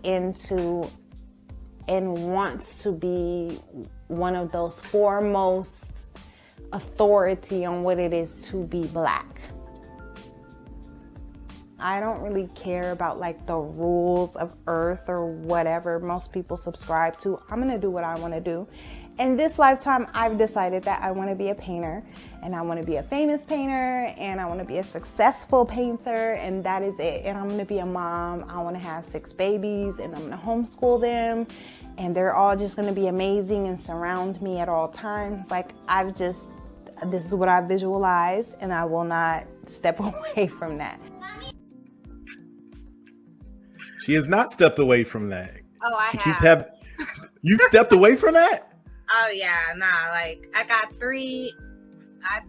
into and wants to be one of those foremost authority on what it is to be Black. I don't really care about like the rules of earth or whatever most people subscribe to. I'm gonna do what I want to do. In this lifetime, I've decided that I want to be a painter, and I want to be a famous painter, and I want to be a successful painter, and that is it. And I'm going to be a mom. I want to have 6 babies, and I'm going to homeschool them, and they're all just going to be amazing and surround me at all times. Like, this is what I visualize, and I will not step away from that. She has not stepped away from that. Oh, I she have. Keeps having. You stepped away from that? Oh yeah, nah. Like I got 3.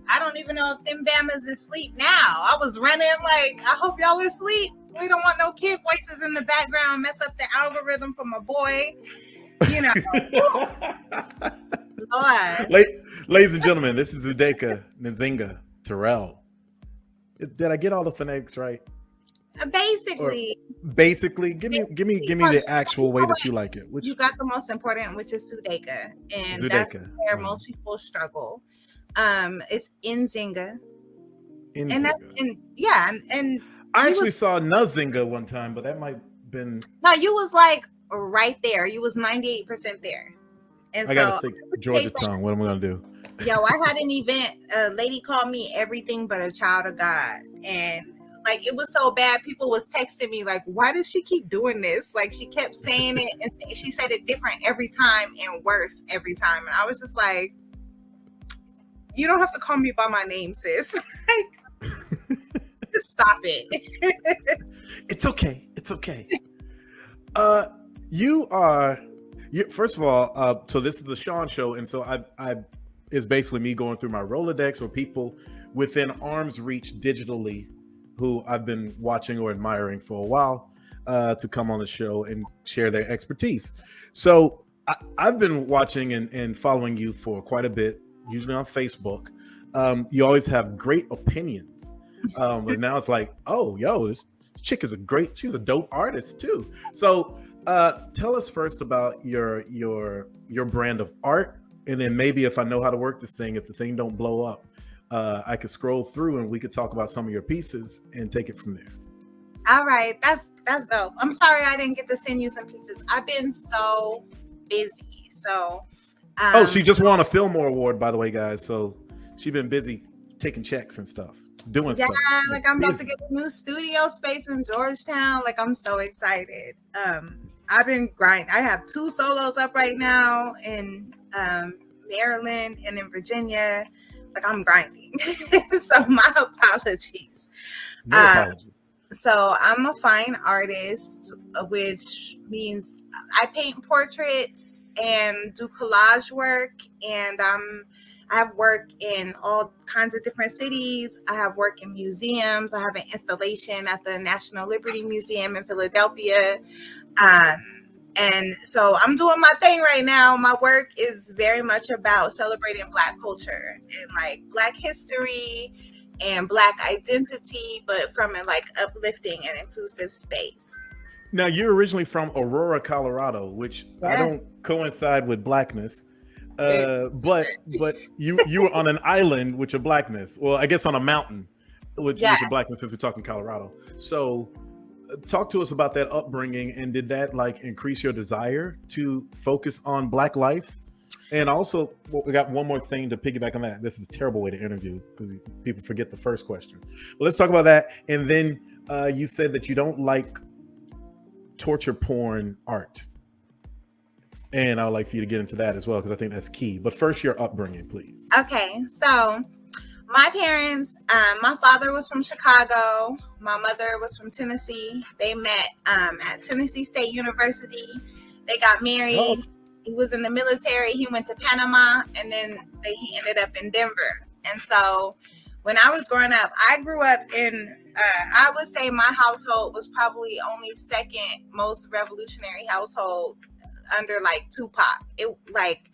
I don't even know if them Bamas is asleep now. I was running like, I hope y'all are asleep. We don't want no kid voices in the background mess up the algorithm for my boy. You know. Lord. Ladies and gentlemen, this is Zsudayka Nzinga Terrell. Did I get all the phonetics right? Basically, give me the actual way that you like it. You got the most important, which is Zsudayka, and Zsudayka. That's where most people struggle. It's Nzinga, and that's and I actually saw Nzinga one time, but that might have been. No, you was like right there. You was 98% there, and I gotta take Georgia tongue. What am I gonna do? Yo, I had an event. A lady called me everything but a child of God, and like it was so bad, people was texting me like, why does she keep doing this? Like she kept saying it and she said it different every time and worse every time. And I was just like, you don't have to call me by my name, sis. Like, stop it. It's okay. It's okay. You first of all, so this is the Shawn Show. And so I is basically me going through my Rolodex or people within arm's reach digitally who I've been watching or admiring for a while to come on the show and share their expertise. So I've been watching and following you for quite a bit, usually on Facebook. You always have great opinions. But now it's like, oh, yo, this chick is she's a dope artist too. So tell us first about your brand of art. And then maybe if I know how to work this thing, if the thing don't blow up, I could scroll through and we could talk about some of your pieces and take it from there. All right, that's dope. I'm sorry I didn't get to send you some pieces. I've been so busy. So she just won a Fillmore Award, by the way, guys. So she's been busy taking checks and stuff, doing stuff. Yeah, like I'm about to get a new studio space in Georgetown. Like I'm so excited. I've been grinding. I have 2 solos up right now in Maryland and in Virginia. Like I'm grinding. So my apologies. No apologies. So I'm a fine artist, which means I paint portraits and do collage work. And I have work in all kinds of different cities. I have work in museums. I have an installation at the National Liberty Museum in Philadelphia. And so I'm doing my thing right now. My work is very much about celebrating Black culture and like Black history and Black identity, but from a like uplifting and inclusive space. Now, you're originally from Aurora, Colorado, which I don't coincide with Blackness. But you were on an island with your Blackness. Well, I guess on a mountain with your Blackness, since we're talking Colorado. So talk to us about that upbringing, and did that like increase your desire to focus on Black life? And also, we got one more thing to piggyback on that. This is a terrible way to interview because people forget the first question. But let's talk about that. And then you said that you don't like torture porn art. And I would like for you to get into that as well, because I think that's key. But first, your upbringing, please. Okay, so my parents, my father was from Chicago. My mother was from Tennessee. They met at Tennessee State University. They got married. Oh. He was in the military. He went to Panama, and then he ended up in Denver. And so when I was growing up, I grew up in, I would say my household was probably only second most revolutionary household under like Tupac. It like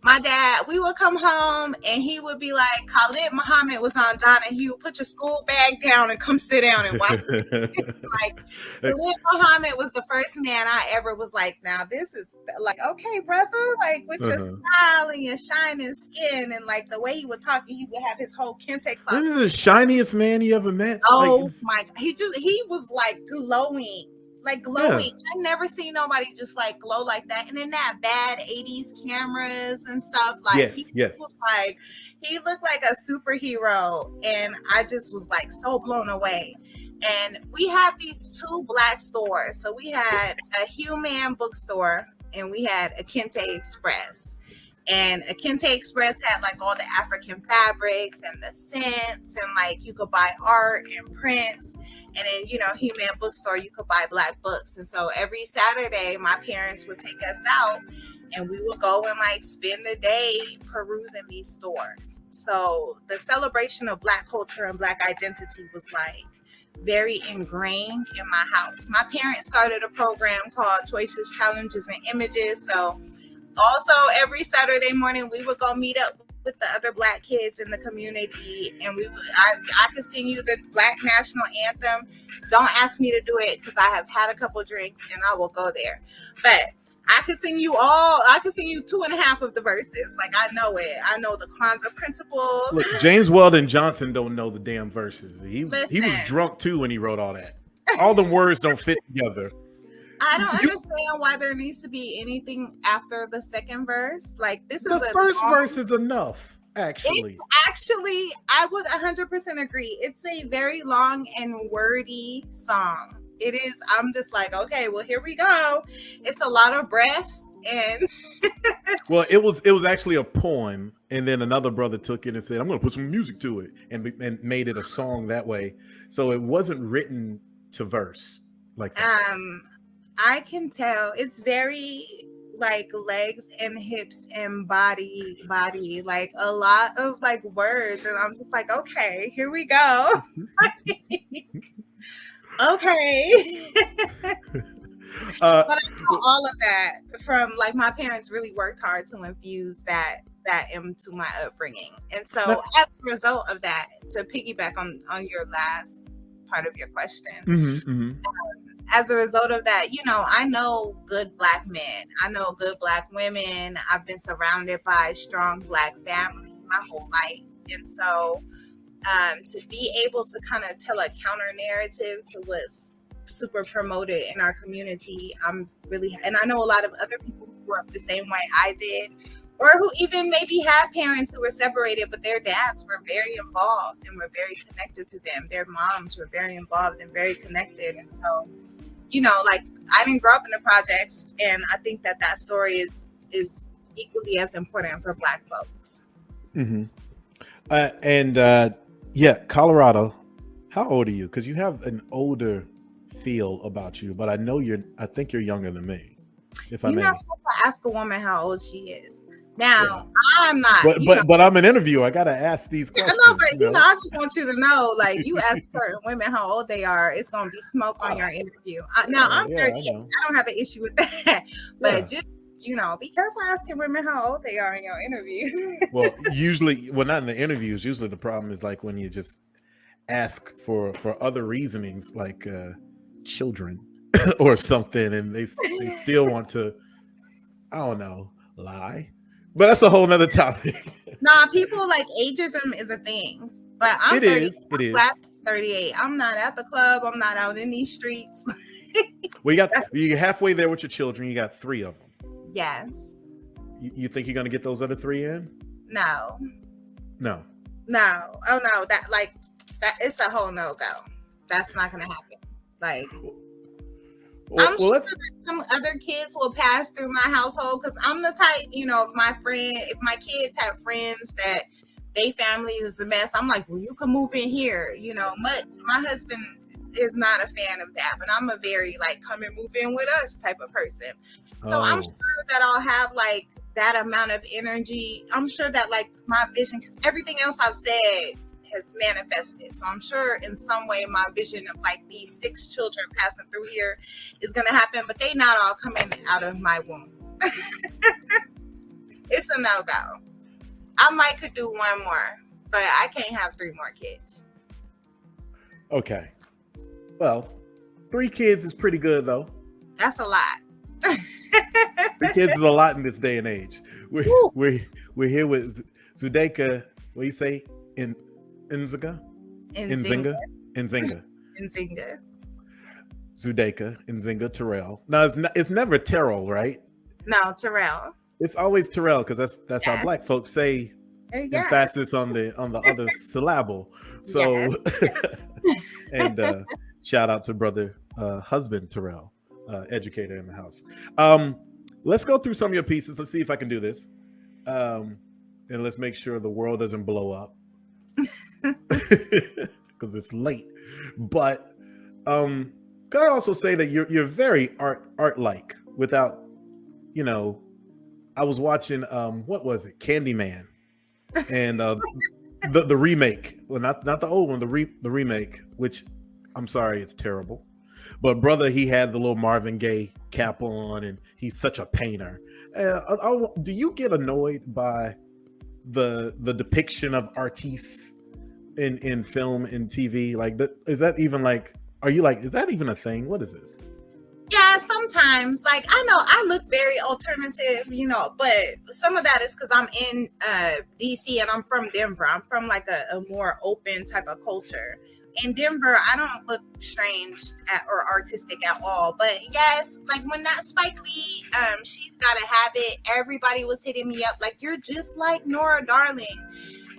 my dad, we would come home and he would be like, Khalid Muhammad was on Donahue, put your school bag down and come sit down and watch it. Like Khalid Muhammad was the first man I ever was like, now this is like, okay, brother, like with your smile and your shining skin and like the way he would talk, and he would have his whole kente class. This is the shiniest man you ever met. Oh my, he was like glowing. Like glowing. Yeah. I've never seen nobody just like glow like that. And then that bad 80s cameras and stuff. Like yes. Was like, he looked like a superhero. And I just was like so blown away. And we had these two Black stores. So we had a Human bookstore and we had a Kente Express. And a Kente Express had like all the African fabrics and the scents, and like you could buy art and prints. And then, you know, Human Bookstore, you could buy Black books. And so every Saturday, my parents would take us out and we would go and like spend the day perusing these stores. So the celebration of Black culture and Black identity was like very ingrained in my house. My parents started a program called Choices, Challenges, and Images. So also every Saturday morning, we would go meet up with the other Black kids in the community, and I could sing you the Black national anthem. Don't ask me to do it because I have had a couple drinks and I will go there. But I could sing you 2.5 of the verses. Like I know it. I know the Kwanzaa principles. Look, James Weldon Johnson don't know the damn verses. He was drunk too when he wrote all that. All the words don't fit together. I don't understand why there needs to be anything after the second verse. Like this is the first verse is enough. Actually, I would 100% agree. It's a very long and wordy song. It is. I'm just like, okay, well, here we go. It's a lot of breath and. Well, it was actually a poem, and then another brother took it and said, "I'm going to put some music to it," and made it a song that way. So it wasn't written to verse like that. I can tell it's very like legs and hips and body, like a lot of like words. And I'm just like, okay, here we go. Okay. But I know all of that from like my parents really worked hard to infuse that into my upbringing. And so as a result of that, to piggyback on your last part of your question, as a result of that, you know, I know good Black men. I know good Black women. I've been surrounded by strong Black family my whole life. And so to be able to kind of tell a counter narrative to what's super promoted in our community, and I know a lot of other people who grew up the same way I did, or who even maybe had parents who were separated, but their dads were very involved and were very connected to them. Their moms were very involved and very connected. And so, you know, like I didn't grow up in the projects, and I think that story is equally as important for Black folks. Colorado. How old are you? Because you have an older feel about you, but I think you're younger than me. If I may. You're not supposed to ask a woman how old she is. Now, I'm not. But I'm an interviewer. I gotta ask these questions. I know, but I just want you to know, like, you ask certain women how old they are, it's gonna be smoke on your interview. Now, I'm 38. I don't have an issue with that, but just be careful asking women how old they are in your interview. Well, not in the interviews. Usually, the problem is like when you just ask for other reasonings, like children or something, and they still want to, I don't know, lie. But that's a whole nother topic. Nah, people like ageism is a thing. But I'm 38. I'm 38. I'm not at the club. I'm not out in these streets. Well, you're halfway there with your children. You got 3 of them. Yes. You think you're gonna get those other 3 in? No. No. No. Oh no. That it's a whole no go. That's not gonna happen. Like, I'm sure that some other kids will pass through my household because I'm the type, if my kids have friends that they family is a mess, I'm like, well, you can move in here. My husband is not a fan of that, but I'm a very like come and move in with us type of person. So I'm sure that I'll have like that amount of energy. I'm sure that like my vision, because everything else I've said has manifested. So I'm sure in some way my vision of like these 6 children passing through here is going to happen, but they not all coming out of my womb. It's a no-go. I could do 1 more, but I can't have 3 more kids. Okay. Well, 3 kids is pretty good though. That's a lot. 3 kids is a lot in this day and age. We're here with Zsudayka. What do you say? Nzinga Zsudayka Nzinga Terrell. Now it's never Terrell, right? No, Terrell. It's always Terrell because that's how Black folks say emphasis on the other syllable. So and shout out to brother husband Terrell, educator in the house. Let's go through some of your pieces. Let's see if I can do this. And let's make sure the world doesn't blow up. Because it's late. But can I also say that you're very art-like without, I was watching what was it? Candyman. And the remake. Well, not the old one, the remake, which I'm sorry, it's terrible. But brother, he had the little Marvin Gaye cap on and he's such a painter. Do you get annoyed by the depiction of artists in film and TV? Like, is that even like, are you like, is that even a thing? What is this? Yeah, sometimes. Like, I know I look very alternative, but some of that is because I'm in DC and I'm from Denver. I'm from like a more open type of culture. In Denver, I don't look strange or artistic at all. But yes, like when that Spike Lee, She's Gotta Have It, everybody was hitting me up like, you're just like Nora Darling.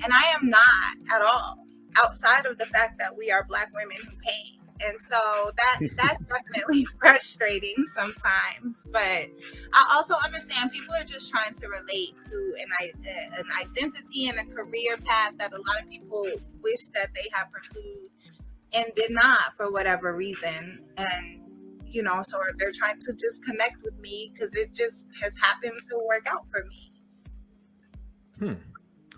And I am not at all, outside of the fact that we are Black women who paint. And so that's definitely frustrating sometimes. But I also understand people are just trying to relate to an identity and a career path that a lot of people wish that they had pursued and did not for whatever reason. And, so they're trying to just connect with me because it just has happened to work out for me.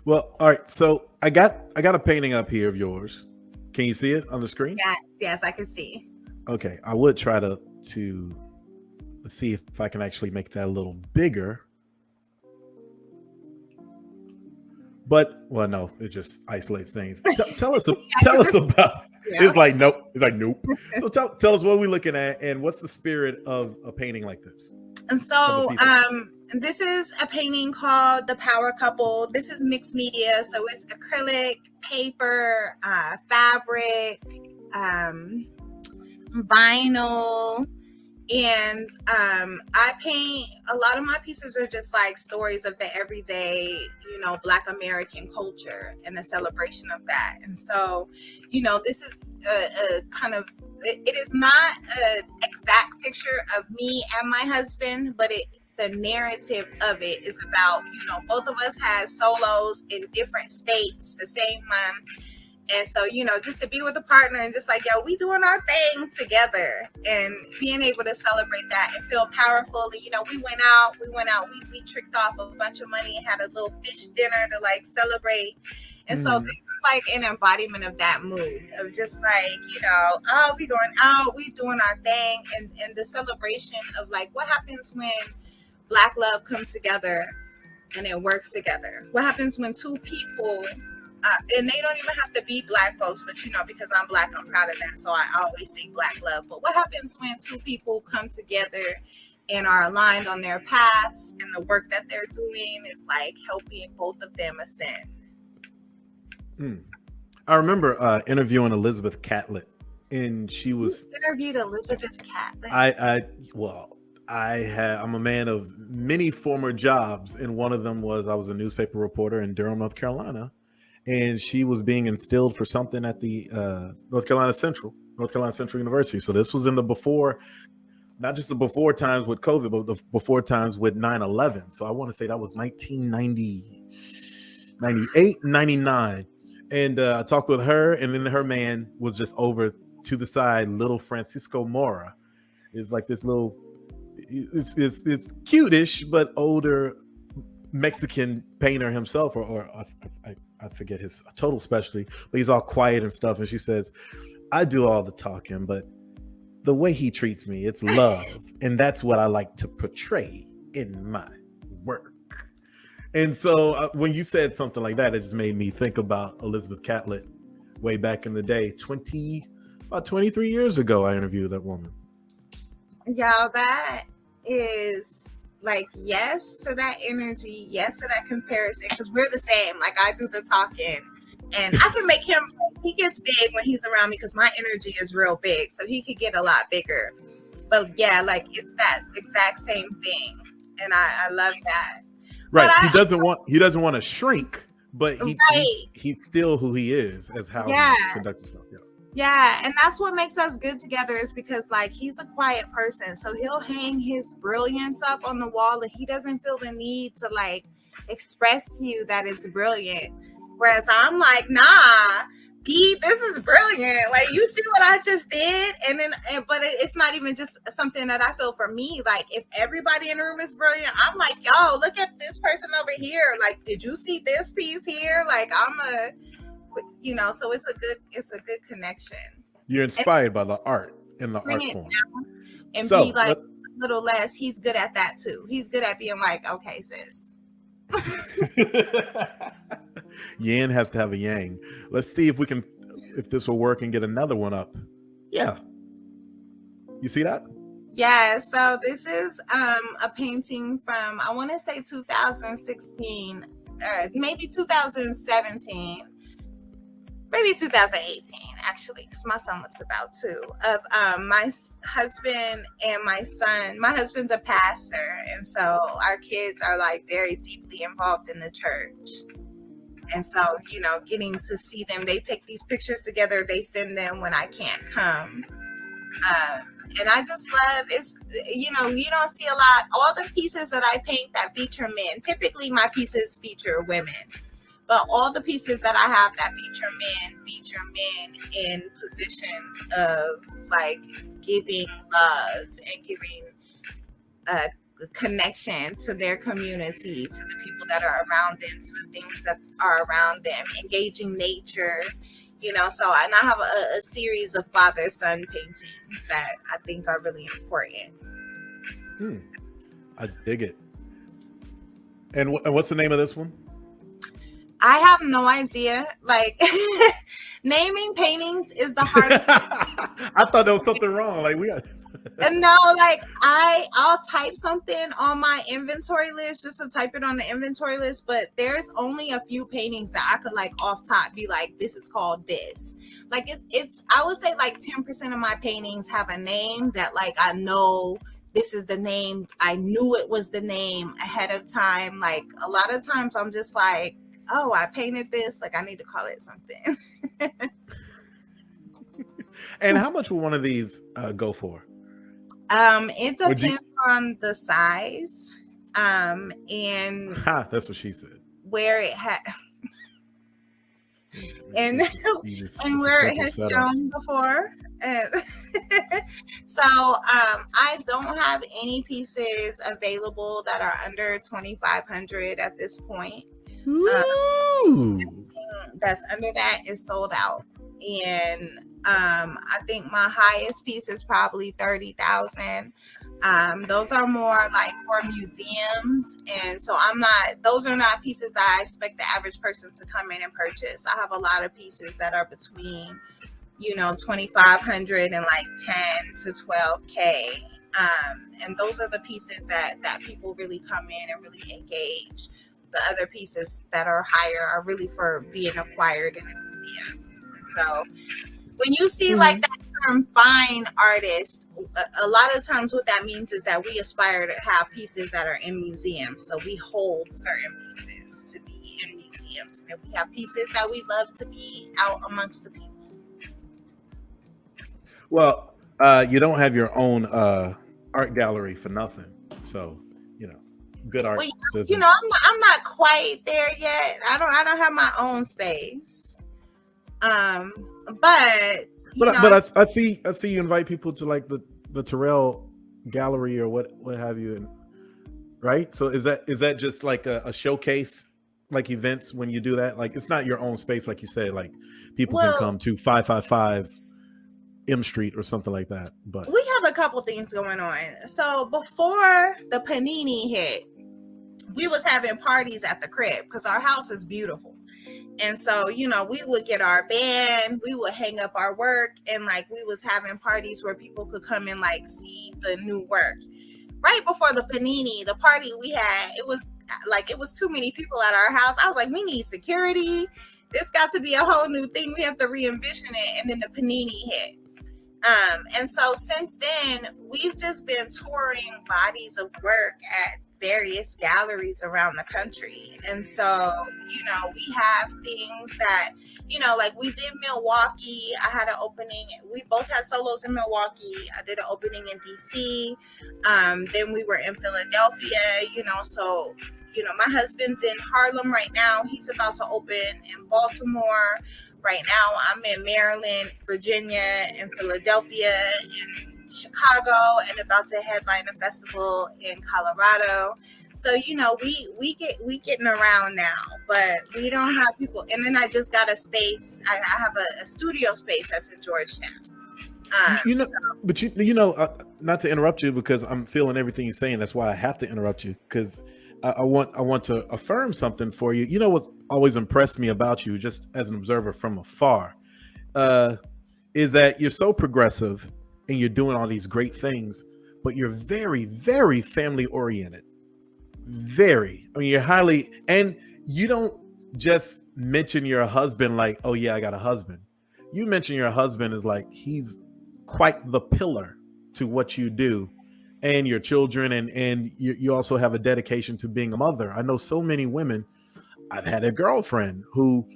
Well, all right. So I got a painting up here of yours. Can you see it on the screen? Yes, I can see. Okay, I would try to see if I can actually make that a little bigger. But no, it just isolates things. Tell us about. Yeah. It's like nope. So tell us what we're looking at and what's the spirit of a painting like this. And so this is a painting called The Power Couple. This is mixed media, so it's acrylic, paper, fabric, vinyl, and I paint. A lot of my pieces are just like stories of the everyday, Black American culture and the celebration of that. And so, this is a kind of, it is not an exact picture of me and my husband, but the narrative of it is about, both of us had solos in different states the same month. And so, just to be with a partner and just like, yo, we doing our thing together and being able to celebrate that and feel powerful. And, we went out, we tricked off a bunch of money and had a little fish dinner to like celebrate. And so this is like an embodiment of that mood of just like, we going out, we doing our thing. And the celebration of like, what happens when Black love comes together and it works together? What happens when 2 people, and they don't even have to be Black folks, but because I'm Black, I'm proud of that. So I always say Black love. But what happens when 2 people come together and are aligned on their paths and the work that they're doing is like helping both of them ascend? I remember interviewing Elizabeth Catlett and she You was interviewed Elizabeth Catlett. I'm a man of many former jobs, and one of them was I was a newspaper reporter in Durham, North Carolina, and she was being instilled for something at the North Carolina Central University. So this was in the before, not just the before times with COVID, but the before times with 9/11. So I want to say that was 1990, 98, 99. And I talked with her, and then her man was just over to the side, little Francisco Mora. Is like this little, it's cute-ish, but older Mexican painter himself, or I forget his total specialty, but he's all quiet and stuff. And she says, I do all the talking, but the way he treats me, it's love. And that's what I like to portray in my work. And so when you said something like that, it just made me think about Elizabeth Catlett way back in the day. About 23 years ago, I interviewed that woman. Y'all, that is like, yes to that energy, yes to that comparison, because we're the same. Like, I do the talking, and I can make him, he gets big when he's around me because my energy is real big, so he could get a lot bigger. But yeah, like, it's that exact same thing, and I love that. Right. He doesn't want to shrink, but he's still who he is as how he conducts himself. Yeah. Yeah, and that's what makes us good together, is because, like, he's a quiet person, so he'll hang his brilliance up on the wall, and he doesn't feel the need to, like, express to you that it's brilliant. Whereas I'm like, nah, this is brilliant. Like, you see what I just did? But it's not even just something that I feel for me. Like, if everybody in the room is brilliant, I'm like, yo, look at this person over here. Like, did you see this piece here? Like, so it's a good connection. You're inspired by the art and the art form. And be like a little less. He's good at that too. He's good at being like, okay, sis. Yin has to have a yang. Let's see if this will work and get another one up. Yeah. You see that? Yeah, so this is a painting from, I want to say 2016, maybe 2017. Maybe 2018, actually, because my son looks about 2, of my husband and my son. My husband's a pastor, and so our kids are, like, very deeply involved in the church. And so, getting to see them, they take these pictures together, they send them when I can't come. And I just love, you don't see a lot, all the pieces that I paint that feature men, typically my pieces feature women. But all the pieces that I have that feature men in positions of, like, giving love and giving a connection to their community, to the people that are around them, to the things that are around them, engaging nature, So, and I have a series of father-son paintings that I think are really important. I dig it. And what's the name of this one? I have no idea. Like, naming paintings is the hardest. I thought there was something wrong. Like, No, like, I'll type something on my inventory list just to type it on the inventory list, but there's only a few paintings that I could, like, off top be like, this is called this. Like, it's I would say like 10% of my paintings have a name that, like, I know this is the name. I knew it was the name ahead of time. Like, a lot of times I'm just like, oh, I painted this, like, I need to call it something. And how much will one of these go for? It depends on the size, and that's what she said. Where it had, and where it has shown before. So, I don't have any pieces available that are under 2,500 at this point. That's under that is sold out, and I think my highest piece is probably 30,000. Those are more like for museums, and so those are not pieces that I expect the average person to come in and purchase. I have a lot of pieces that are between 2,500 and like 10 to 12K, and those are the pieces that people really come in and really engage. The other pieces that are higher are really for being acquired in a museum. And so when you see like that term fine artist, a lot of times what that means is that we aspire to have pieces that are in museums. So we hold certain pieces to be in museums, and we have pieces that we love to be out amongst the people. Well, you don't have your own art gallery for nothing, so good art. Well, I'm not quite there yet. I don't have my own space. But I see you invite people to like the Terrell gallery or what have you, and right? So is that just like a showcase, like events when you do that? Like it's not your own space, like you said. Like people can come to 555 M Street or something like that. But we have a couple things going on. So before the Panini hit, we was having parties at the crib because our house is beautiful. And so, we would get our band, we would hang up our work, and like we was having parties where people could come and like see the new work. Right before the Panini, the party we had, it was too many people at our house. I was like, we need security. This got to be a whole new thing. We have to re-envision it. And then the Panini hit. And so since then, we've just been touring bodies of work at various galleries around the country. And so, we have things that, like we did Milwaukee. I had an opening. We both had solos in Milwaukee. I did an opening in DC. Then we were in Philadelphia, so, my husband's in Harlem right now. He's about to open in Baltimore. Right now, I'm in Maryland, Virginia, and Philadelphia, and Chicago, and about to headline a festival in Colorado. So we getting around now, but we don't have people. And then I just got a space. I have a studio space that's in Georgetown. Not to interrupt you because I'm feeling everything you're saying. That's why I have to interrupt you because I want to affirm something for you. You know what's always impressed me about you, just as an observer from afar, is that you're so progressive and you're doing all these great things, but you're very, very family oriented. Very. I mean, you're highly, and you don't just mention your husband like, oh yeah, I got a husband. You mention your husband as like he's quite the pillar to what you do. And your children, and you also have a dedication to being a mother. I know so many women. I've had a girlfriend who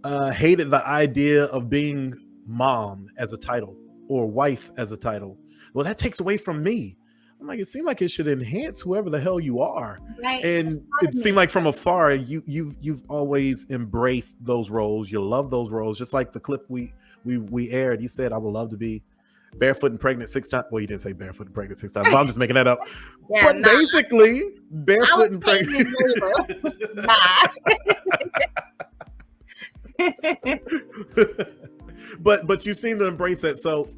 hated the idea of being mom as a title or wife as a title. Well, that takes away from me. I'm like, it seemed like it should enhance whoever the hell you are. Right. And it seemed like from afar, you've always embraced those roles. You love those roles, just like the clip we aired. You said, I would love to be barefoot and pregnant 6 times. Well, you didn't say barefoot and pregnant 6 times, but I'm just making that up. Yeah, but basically, barefoot and pregnant. But you seem to embrace that. So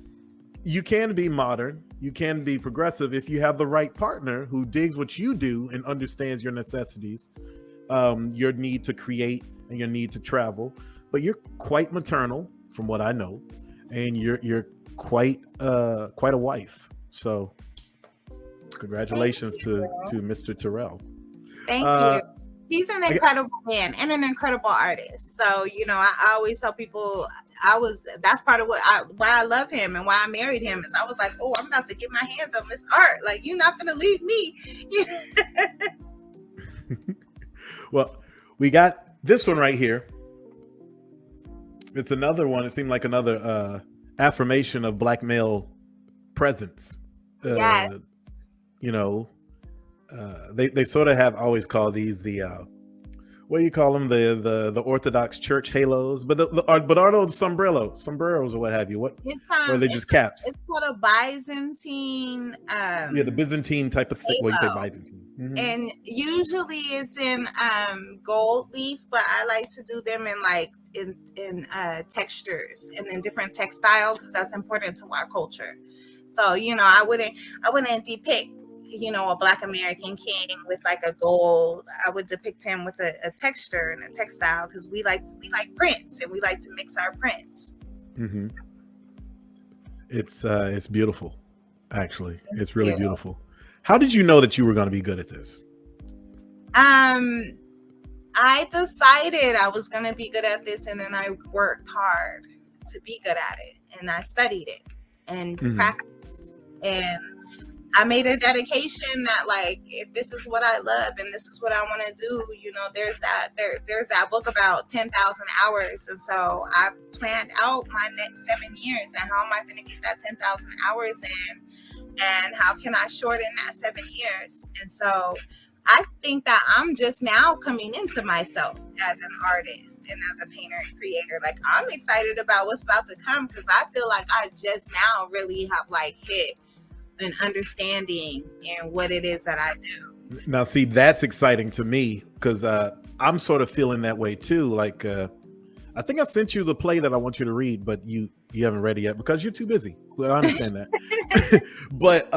you can be modern, you can be progressive if you have the right partner who digs what you do and understands your necessities, your need to create and your need to travel. But you're quite maternal, from what I know, and you're quite a wife. So congratulations to Mr. Terrell. Thank you. He's an incredible man and an incredible artist. So, I always tell people that's part of why I love him and why I married him is I was like, oh, I'm about to get my hands on this art. Like, you're not going to leave me. Well, we got this one right here. It's another one. It seemed like another affirmation of Black male presence. Yes. They sort of have always called these the what do you call them, the Orthodox Church halos, but are those sombreros or what have you? What or are they just caps? It's called a Byzantine. The Byzantine type of thing. Well, you say Byzantine. Mm-hmm. And usually it's in gold leaf, but I like to do them in textures and in different textiles because that's important to our culture. So I wouldn't depict a Black American king with like a gold. I would depict him with a texture and a textile because we like prints and we like to mix our prints. Mm-hmm. It's beautiful, actually. It's really beautiful. How did you know that you were going to be good at this? I decided I was going to be good at this, and then I worked hard to be good at it, and I studied it. and Mhm. practice. And I made a dedication that, like, if this is what I love and this is what I want to do, there's that book about 10,000 hours. And so I planned out my next 7 years and how am I going to get that 10,000 hours in, and how can I shorten that 7 years? And so I think that I'm just now coming into myself as an artist and as a painter and creator. Like, I'm excited about what's about to come, because I feel like I just now really have like hit an understanding in what it is that I do. Now, see, that's exciting to me because I'm sort of feeling that way too. Like, I think I sent you the play that I want you to read, but you haven't read it yet because you're too busy. Well, I understand that. But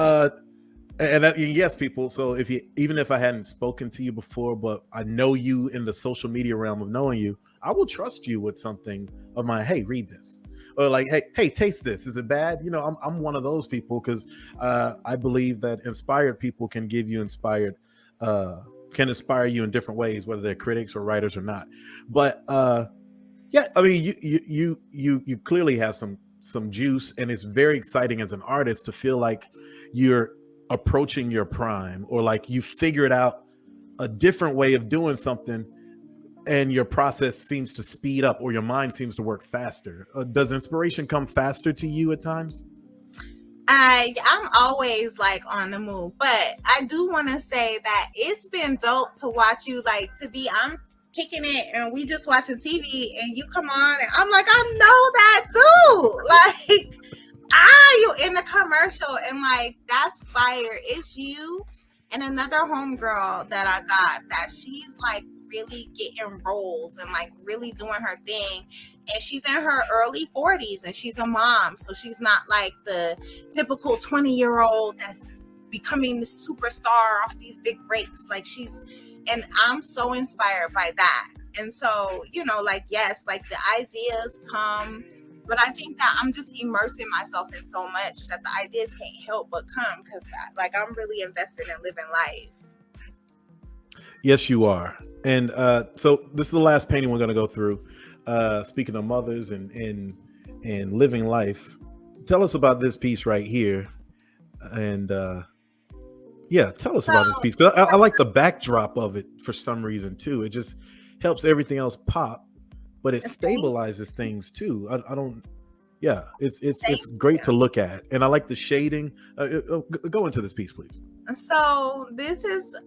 yes, people. So even if I hadn't spoken to you before, but I know you in the social media realm of knowing you, I will trust you with something of mine. Hey, read this. Or like, hey, taste this. Is it bad? I'm one of those people because I believe that inspired people can give you can inspire you in different ways, whether they're critics or writers or not. But yeah, I mean, you clearly have some juice, and it's very exciting as an artist to feel like you're approaching your prime, or like you figured out a different way of doing something and your process seems to speed up, or your mind seems to work faster. Does inspiration come faster to you at times? I'm always like on the move, but I do want to say that it's been dope to watch you. Like, I'm kicking it and we just watching TV and you come on and I'm like, I know that too. Like, you in the commercial, and like, that's fire. It's you and another homegirl that I got that she's like really getting roles and like really doing her thing, and she's in her early 40s and she's a mom, so she's not like the typical 20-year-old that's becoming the superstar off these big breaks. Like, and I'm so inspired by that. And so, like, yes, like the ideas come, but I think that I'm just immersing myself in so much that the ideas can't help but come, because like I'm really invested in living life. Yes, you are. And so this is the last painting we're going to go through. Speaking of mothers and living life, tell us about this piece right here. And yeah, tell us about this piece. 'Cause I like the backdrop of it for some reason too. It just helps everything else pop, but it stabilizes things too. I don't. Yeah, it's great to look at, and I like the shading. Go into this piece, please. So this is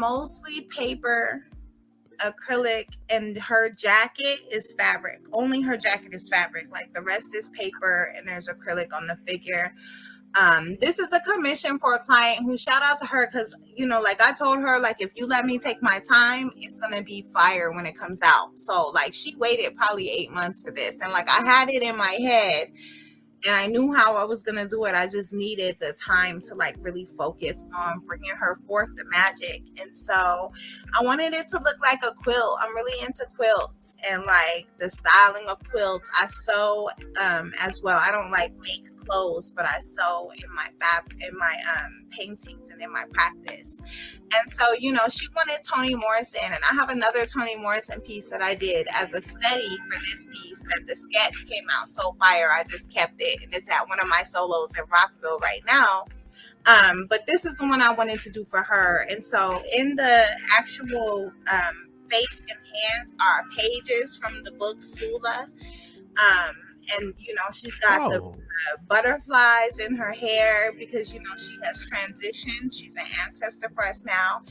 mostly paper, acrylic, and her jacket is fabric. Only her jacket is fabric. Like, the rest is paper and there's acrylic on the figure. This is a commission for a client who, shout out to her, because like I told her, like, if you let me take my time, it's gonna be fire when it comes out. So like, she waited probably 8 months for this, and like I had it in my head and I knew how I was gonna do it. I just needed the time to like really focus on bringing her forth the magic. And so I wanted it to look like a quilt. I'm really into quilts and like the styling of quilts. I sew as well. I don't like make clothes, but I sew in my paintings and in my practice. And so, she wanted Toni Morrison, and I have another Toni Morrison piece that I did as a study for this piece, that the sketch came out so fire, I just kept it, and it's at one of my solos in Rockville right now. But this is the one I wanted to do for her. And so in the actual face and hands are pages from the book Sula. And she's got the butterflies in her hair because she has transitioned. She's an ancestor for us now.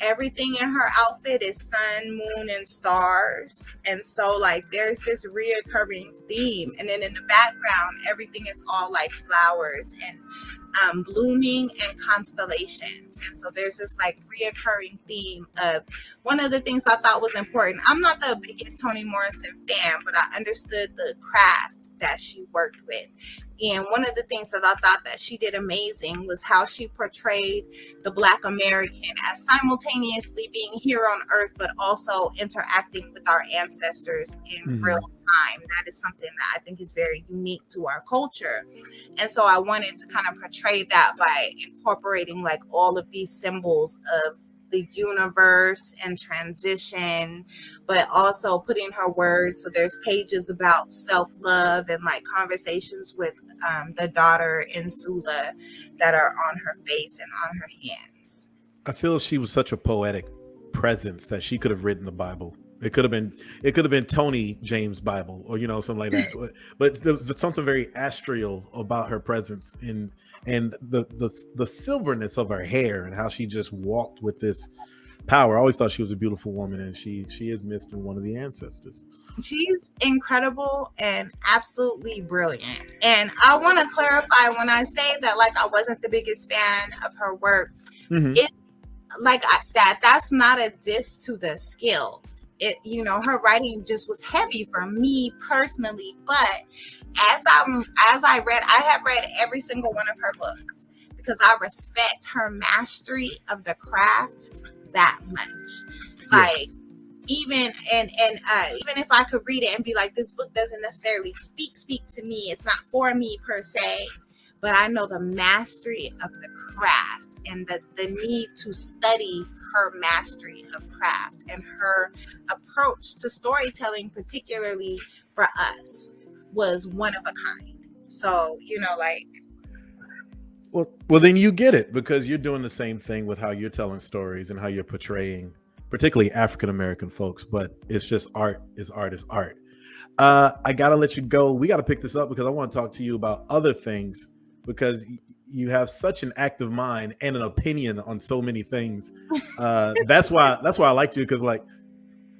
Everything in her outfit is sun, moon, and stars. And so like there's this reoccurring theme. And then in the background, everything is all like flowers and blooming and constellations. And so there's this like reoccurring theme of one of the things I thought was important. I'm not the biggest Toni Morrison fan, but I understood the craft that she worked with. And one of the things that I thought that she did amazing was how she portrayed the Black American as simultaneously being here on earth, but also interacting with our ancestors in real time. That is something that I think is very unique to our culture. And so I wanted to kind of portray that by incorporating like all of these symbols of the universe and transition, but also putting her words. So there's pages about self-love and like conversations with the daughter in Sula that are on her face and on her hands. I feel she was such a poetic presence that she could have written the Bible. It could have been Tony James' Bible, or something like that. But there was something very astral about her presence and the silverness of her hair and how she just walked with this power. I always thought she was a beautiful woman, and she is missed in one of the ancestors. She's incredible and absolutely brilliant. And I want to clarify, when I say that, like, I wasn't the biggest fan of her work, it like that's not a diss to the skill. It, her writing just was heavy for me personally. But as I have read every single one of her books because I respect her mastery of the craft that much. Like, even if I could read it and be like, this book doesn't necessarily speak to me, it's not for me per se, but I know the mastery of the craft and the need to study her mastery of craft and her approach to storytelling, particularly for us, was one of a kind. So, well, then you get it, because you're doing the same thing with how you're telling stories and how you're portraying, particularly African-American folks. But it's just art is art is art. I got to let you go. We got to pick this up because I want to talk to you about other things, because you have such an active mind and an opinion on so many things. That's why I liked you, because like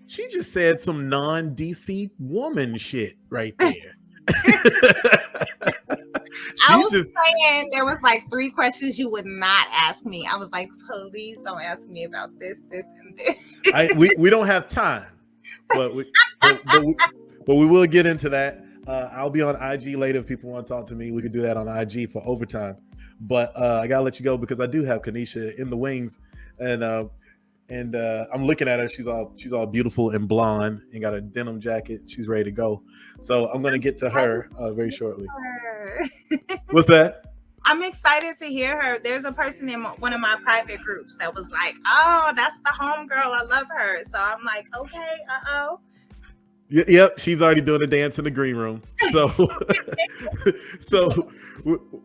she just said some non-DC woman shit right there. I was saying there was like 3 questions you would not ask me. I was like, please don't ask me about this, and this. We don't have time, but we will get into that. I'll be on IG later if people want to talk to me. We can do that on IG for overtime. But I gotta let you go because I do have Kanisha in the wings, and I'm looking at her. She's all beautiful and blonde and got a denim jacket. She's ready to go. So I'm gonna get to her very shortly. What's that? I'm excited to hear her. There's a person in one of my private groups that was like, "Oh, that's the homegirl. I love her." So I'm like, "Okay, Yep, she's already doing a dance in the green room. So,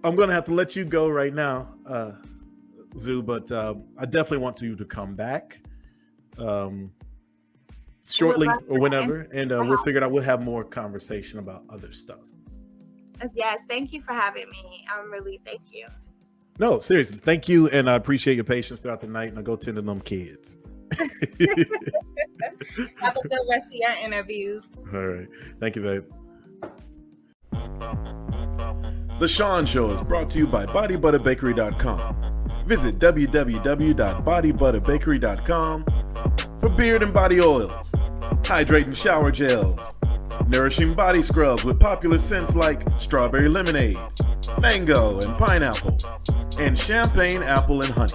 I'm gonna have to let you go right now, Zoo. But I definitely want you to come back shortly or whenever, and we'll figure it out. We'll have more conversation about other stuff. Yes, thank you for having me. Thank you. No, seriously, thank you, and I appreciate your patience throughout the night. And I go tend to them kids. Have a good rest of your interviews. All right. Thank you, babe. The Shawn Show is brought to you by bodybutterbakery.com. Visit www.bodybutterbakery.com for beard and body oils, hydrating shower gels, nourishing body scrubs with popular scents like strawberry lemonade, mango and pineapple, and champagne apple and honey.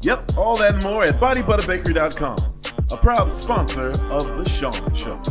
Yep, all that and more at bodybutterbakery.com, a proud sponsor of The Shawn Show.